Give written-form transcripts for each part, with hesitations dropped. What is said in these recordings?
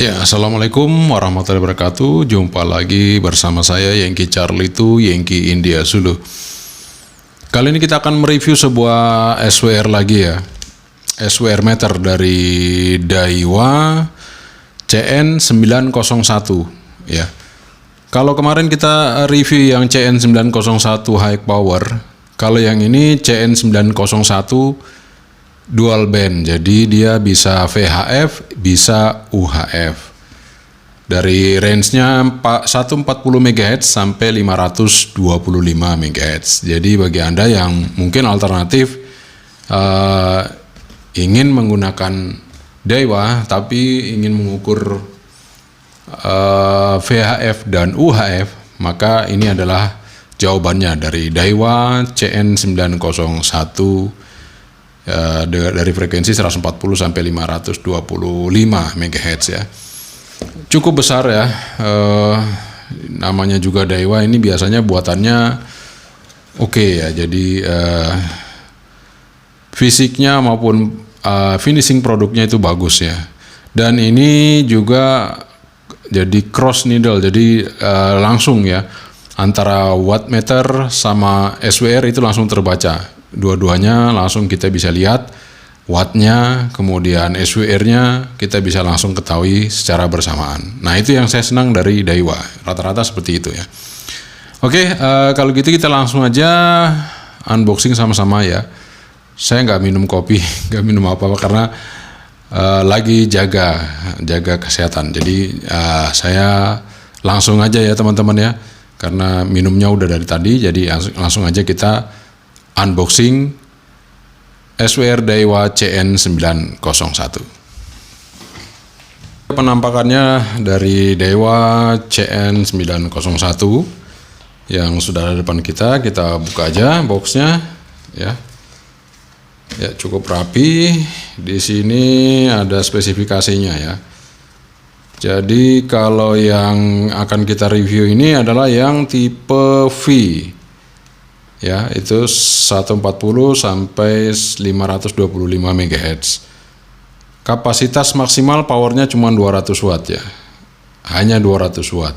Ya, Assalamualaikum warahmatullahi wabarakatuh. Jumpa lagi bersama saya Yankee Charlie itu Yankee India Zulu. Kali ini kita akan mereview sebuah SWR lagi ya. SWR meter dari Daiwa CN901 ya. Kalau kemarin kita review yang CN901 high power, kalau yang ini CN901 dual band, jadi dia bisa VHF, bisa UHF. Dari range-nya 140 MHz sampai 525 MHz. Jadi bagi Anda yang mungkin alternatif ingin menggunakan Daiwa tapi ingin mengukur VHF dan UHF, maka ini adalah jawabannya dari Daiwa CN901 dari frekuensi 140 sampai 525 MHz ya. Cukup besar ya. Namanya juga Daiwa, ini biasanya buatannya oke ya. Jadi fisiknya maupun finishing produknya itu bagus ya. Dan ini juga jadi cross needle, jadi langsung ya antara wattmeter sama SWR itu langsung terbaca. Dua-duanya langsung kita bisa lihat wattnya, kemudian SWR-nya kita bisa langsung ketahui secara bersamaan. Nah, itu yang saya senang dari Daiwa, rata-rata seperti itu ya. Oke, kalau gitu kita langsung aja unboxing sama-sama ya. Saya nggak minum kopi, nggak minum apa-apa karena lagi jaga kesehatan. Jadi saya langsung aja ya teman-teman ya, karena minumnya udah dari tadi, jadi langsung aja kita unboxing SWR Daiwa CN901. Penampakannya dari Daiwa CN901 yang sudah ada di depan kita buka aja boxnya ya. Ya, cukup rapi. Di sini ada spesifikasinya ya. Jadi kalau yang akan kita review ini adalah yang tipe V. Ya, itu 140 sampai 525 MHz. Kapasitas maksimal powernya cuma 200 watt ya. Hanya 200 watt.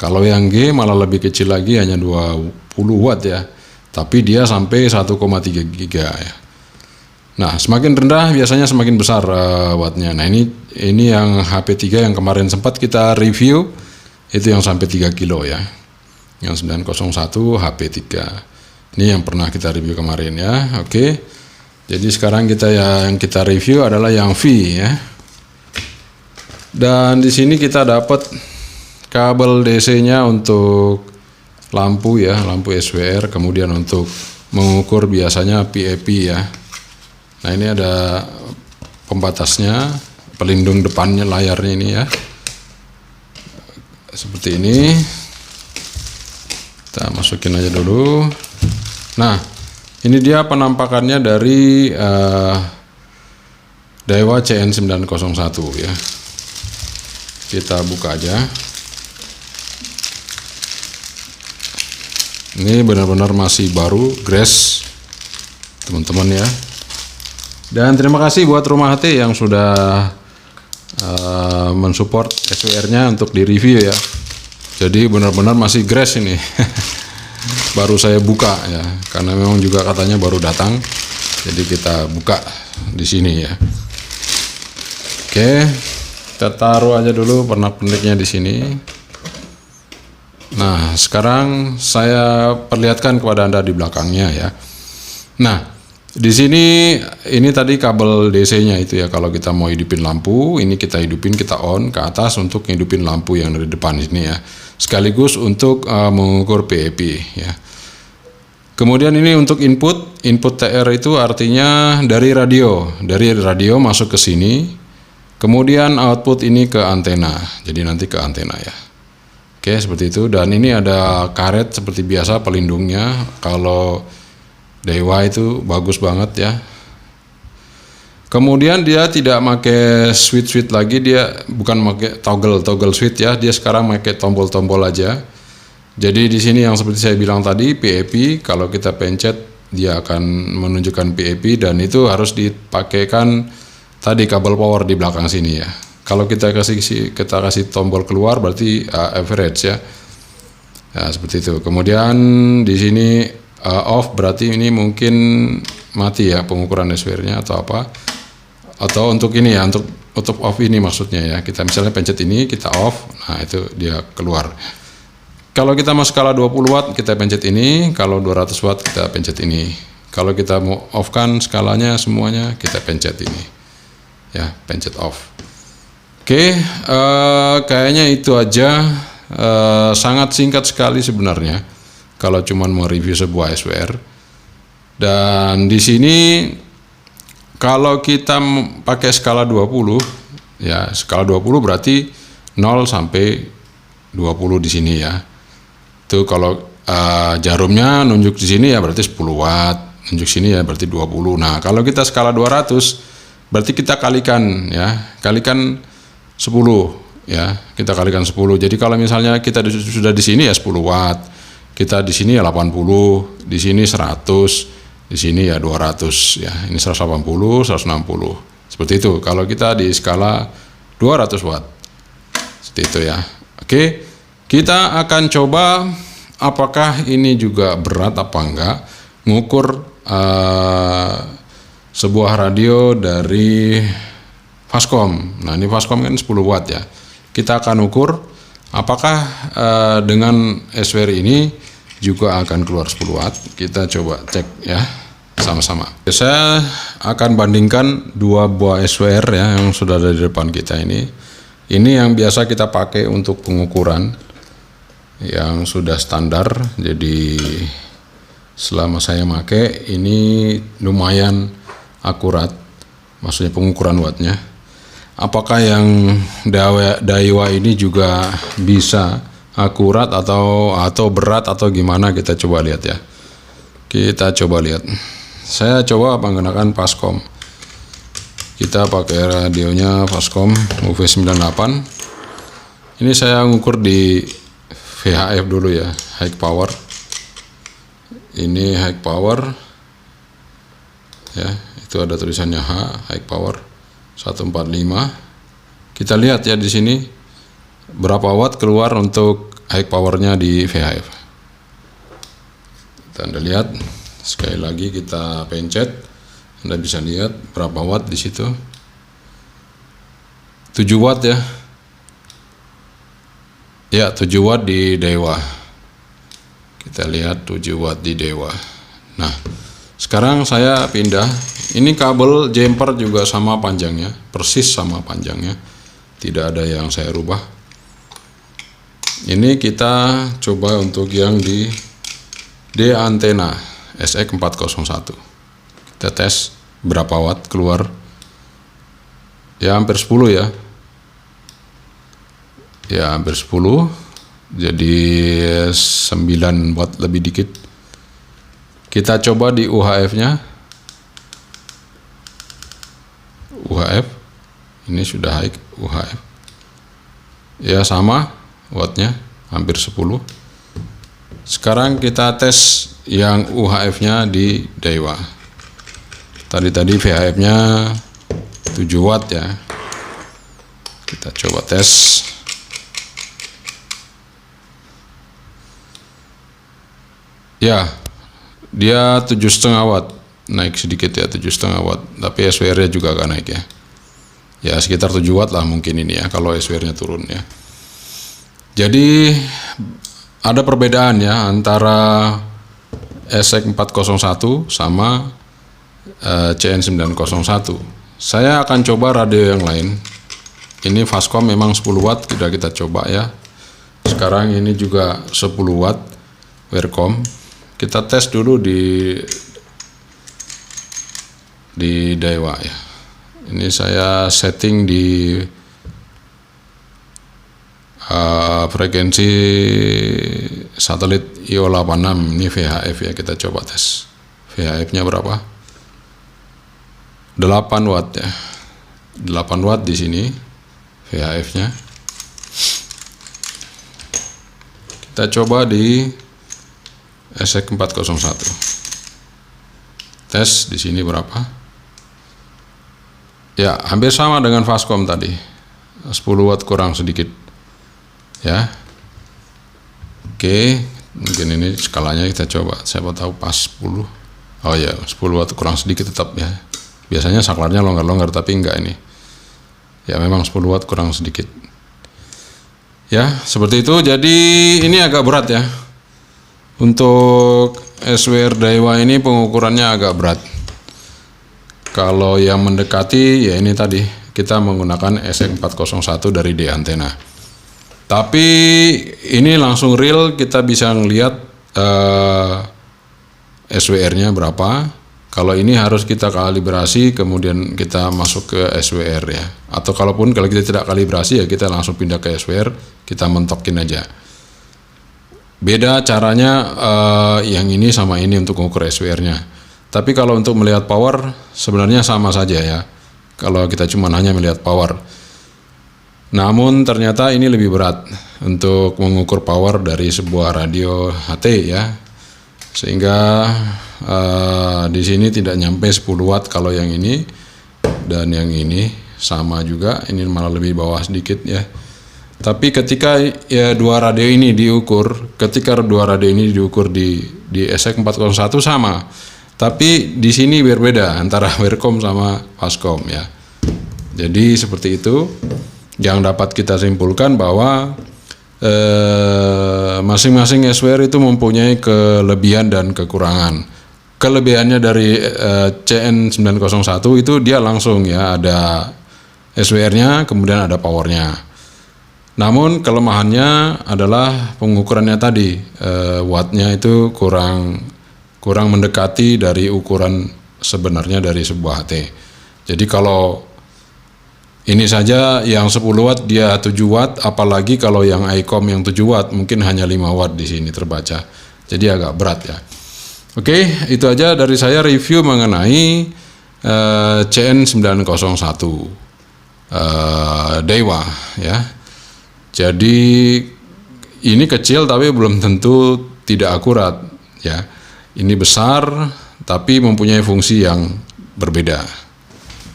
Kalau yang G malah lebih kecil lagi, hanya 20 watt ya. Tapi dia sampai 1,3 giga ya. Nah, semakin rendah biasanya semakin besar wattnya. Nah, ini yang HP3 yang kemarin sempat kita review, itu yang sampai 3 kilo ya. Yang 901 HP3. Ini yang pernah kita review kemarin ya. Oke. Jadi sekarang yang kita review adalah yang V ya. Dan di sini kita dapat kabel DC-nya untuk lampu ya, lampu SWR, kemudian untuk mengukur biasanya PAP ya. Nah, ini ada pembatasnya, pelindung depannya layarnya ini ya. Seperti ini. Kita masukin aja dulu. Nah, ini dia penampakannya dari Daiwa CN901 ya. Kita buka aja. Ini benar-benar masih baru, grass teman-teman ya. Dan terima kasih buat Rumah HT yang sudah mensupport SWR-nya untuk di review ya. Jadi benar-benar masih grass ini. Baru saya buka ya, karena memang juga katanya baru datang, jadi kita buka di sini ya. Oke, kita taruh aja dulu pernak-perniknya di sini. Nah, sekarang saya perlihatkan kepada Anda di belakangnya ya. Nah, di sini ini tadi kabel DC-nya itu ya. Kalau kita mau hidupin lampu, ini kita hidupin, kita on ke atas untuk hidupin lampu yang dari depan ini ya. Sekaligus untuk mengukur PAP ya. Kemudian ini untuk input TR itu artinya dari radio masuk ke sini. Kemudian output ini ke antena. Jadi nanti ke antena ya. Oke, seperti itu. Dan ini ada karet seperti biasa pelindungnya. Kalau Daiwa itu bagus banget ya. Kemudian dia tidak pakai switch lagi, dia bukan pakai toggle switch ya. Dia sekarang pakai tombol-tombol aja. Jadi di sini yang seperti saya bilang tadi, PAP, kalau kita pencet dia akan menunjukkan PAP, dan itu harus dipakaikan tadi kabel power di belakang sini ya. Kalau kita kasih tombol keluar berarti average ya. Nah, seperti itu. Kemudian di sini off berarti ini mungkin mati ya pengukuran SWR-nya atau apa. Atau untuk ini ya, untuk off ini maksudnya ya. Kita misalnya pencet ini, kita off. Nah, itu dia keluar. Kalau kita mau skala 20 watt, kita pencet ini. Kalau 200 watt, kita pencet ini. Kalau kita mau off kan skalanya semuanya, kita pencet ini. Ya, pencet off. Oke, kayaknya itu aja. Sangat singkat sekali sebenarnya. Kalau cuma mau review sebuah SWR. Dan di sini kalau kita pakai skala 20, ya skala 20 berarti 0 sampai 20 di sini ya. Itu kalau jarumnya nunjuk di sini ya berarti 10 watt, nunjuk sini ya berarti 20. Nah, kalau kita skala 200 berarti kita kalikan ya, kalikan 10 ya, kita kalikan 10. Jadi kalau misalnya kita sudah di sini ya 10 watt, kita di sini ya 80, di sini 100, di sini ya 200 ya. Ini 180, 160. Seperti itu kalau kita di skala 200 watt. Seperti itu ya. Oke. Kita akan coba apakah ini juga berat apa enggak ngukur sebuah radio dari Fastcom. Nah, ini Fastcom kan 10 watt ya. Kita akan ukur apakah dengan SWR ini juga akan keluar 10 watt. Kita coba cek ya sama-sama. Saya akan bandingkan dua buah SWR ya yang sudah ada di depan kita ini. Ini yang biasa kita pakai untuk pengukuran yang sudah standar. Jadi selama saya pakai ini lumayan akurat, maksudnya pengukuran wattnya. Apakah yang Daiwa ini juga bisa akurat atau berat atau gimana, kita coba lihat ya. Kita coba lihat. Saya coba menggunakan Fastcom. Kita pakai radionya Fastcom UV98. Ini saya ngukur di VHF dulu ya, high power. Ini high power ya, itu ada tulisannya high power 145. Kita lihat ya di sini berapa watt keluar untuk high powernya di VHF. Anda lihat sekali lagi, kita pencet, Anda bisa lihat berapa watt di situ. 7 watt ya. Ya, 7 watt di Daiwa. Kita lihat 7 watt di Daiwa. Nah, sekarang saya pindah. Ini kabel jumper juga sama panjangnya, persis sama panjangnya. Tidak ada yang saya rubah. Ini kita coba untuk yang di D antena SX401. Kita tes berapa watt keluar. Ya, hampir 10 ya. Ya, hampir 10. Jadi 9 watt lebih dikit. Kita coba di UHF-nya. UHF. Ini sudah high UHF. Ya, sama wattnya, hampir 10. Sekarang kita tes yang UHF-nya di Daiwa. Tadi VHF-nya 7 watt ya. Kita coba tes. Ya, dia 7,5 watt, naik sedikit ya, 7,5 watt. Tapi SWR-nya juga agak naik ya. Ya, sekitar 7 watt lah mungkin ini ya, kalau SWR-nya turun ya. Jadi ada perbedaan ya antara SX401 sama CN901. Saya akan coba radio yang lain. Ini Fastcom memang 10 watt, kita coba ya. Sekarang ini juga 10 watt Wearcom. Kita tes dulu di Daiwa ya. Ini saya setting di frekuensi satelit IO86. Ini VHF ya, kita coba tes. VHF-nya berapa? 8 watt ya. 8 watt di sini VHF-nya. Kita coba di SX401. Tes di sini berapa? Ya, hampir sama dengan Fastcom tadi. 10 watt kurang sedikit ya. Oke, mungkin ini skalanya kita coba, siapa tahu pas 10. Oh ya, 10 watt kurang sedikit tetap ya. Biasanya saklarnya longgar-longgar, tapi enggak ini. Ya memang 10 watt kurang sedikit. Ya, seperti itu. Jadi ini agak berat ya. Untuk SWR Daiwa ini pengukurannya agak berat. Kalau yang mendekati ya ini tadi, kita menggunakan SX401 dari D antena. Tapi ini langsung real, kita bisa ngelihat SWR-nya berapa. Kalau ini harus kita kalibrasi, kemudian kita masuk ke SWR ya. Atau kalau kita tidak kalibrasi ya kita langsung pindah ke SWR, kita mentokin aja. Beda caranya yang ini sama ini untuk mengukur SWR-nya. Tapi kalau untuk melihat power sebenarnya sama saja ya. Kalau kita cuma hanya melihat power. Namun ternyata ini lebih berat untuk mengukur power dari sebuah radio HT ya. Sehingga di sini tidak nyampe 10 watt kalau yang ini, dan yang ini sama juga, ini malah lebih bawah sedikit ya. Tapi ketika ya dua radio ini diukur, di SX401 sama. Tapi di sini berbeda antara Wircom sama Fastcom ya. Jadi seperti itu yang dapat kita simpulkan bahwa masing-masing SWR itu mempunyai kelebihan dan kekurangan. Kelebihannya dari CN901 itu dia langsung ya ada SWR-nya, kemudian ada powernya. Namun kelemahannya adalah pengukurannya tadi, wattnya itu kurang mendekati dari ukuran sebenarnya dari sebuah HT. Jadi kalau ini saja yang 10 watt dia 7 watt, apalagi kalau yang ICOM yang 7 watt mungkin hanya 5 watt di sini terbaca. Jadi agak berat ya. Oke, itu aja dari saya review mengenai CN901 Daiwa ya. Jadi ini kecil tapi belum tentu tidak akurat ya. Ini besar tapi mempunyai fungsi yang berbeda.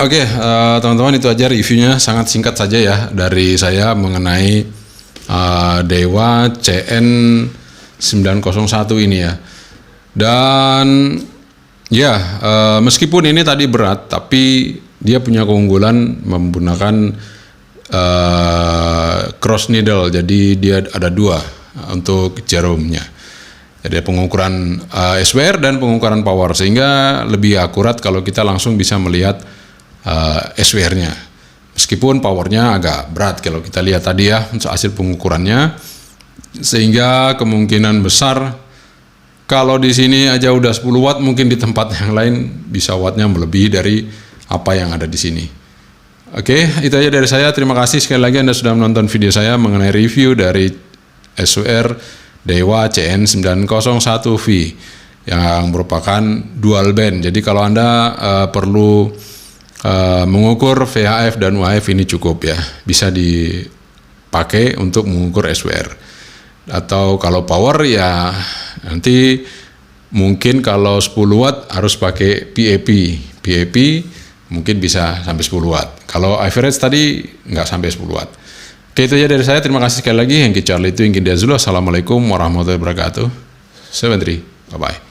Oke, teman-teman, itu aja reviewnya, sangat singkat saja ya dari saya mengenai Daiwa CN901 ini ya. Dan ya meskipun ini tadi berat, tapi dia punya keunggulan menggunakan cross needle, jadi dia ada dua untuk jarumnya. Jadi pengukuran SWR dan pengukuran power, sehingga lebih akurat kalau kita langsung bisa melihat SWR-nya. Meskipun powernya agak berat kalau kita lihat tadi ya hasil pengukurannya, sehingga kemungkinan besar kalau di sini aja udah 10 watt, mungkin di tempat yang lain bisa wattnya melebihi dari apa yang ada di sini. Oke, itu aja dari saya. Terima kasih sekali lagi Anda sudah menonton video saya mengenai review dari SWR Daiwa CN901V yang merupakan dual band. Jadi kalau Anda perlu mengukur VHF dan UHF ini cukup ya, bisa dipakai untuk mengukur SWR. Atau kalau power ya nanti mungkin kalau 10 watt harus pakai PAP mungkin bisa sampai 10 watt. Kalau average tadi nggak sampai 10 watt. Oke, itu aja dari saya. Terima kasih sekali lagi. Hengki Charlie itu Hengki Dazulu. Assalamualaikum warahmatullahi wabarakatuh. 73. Bye-bye.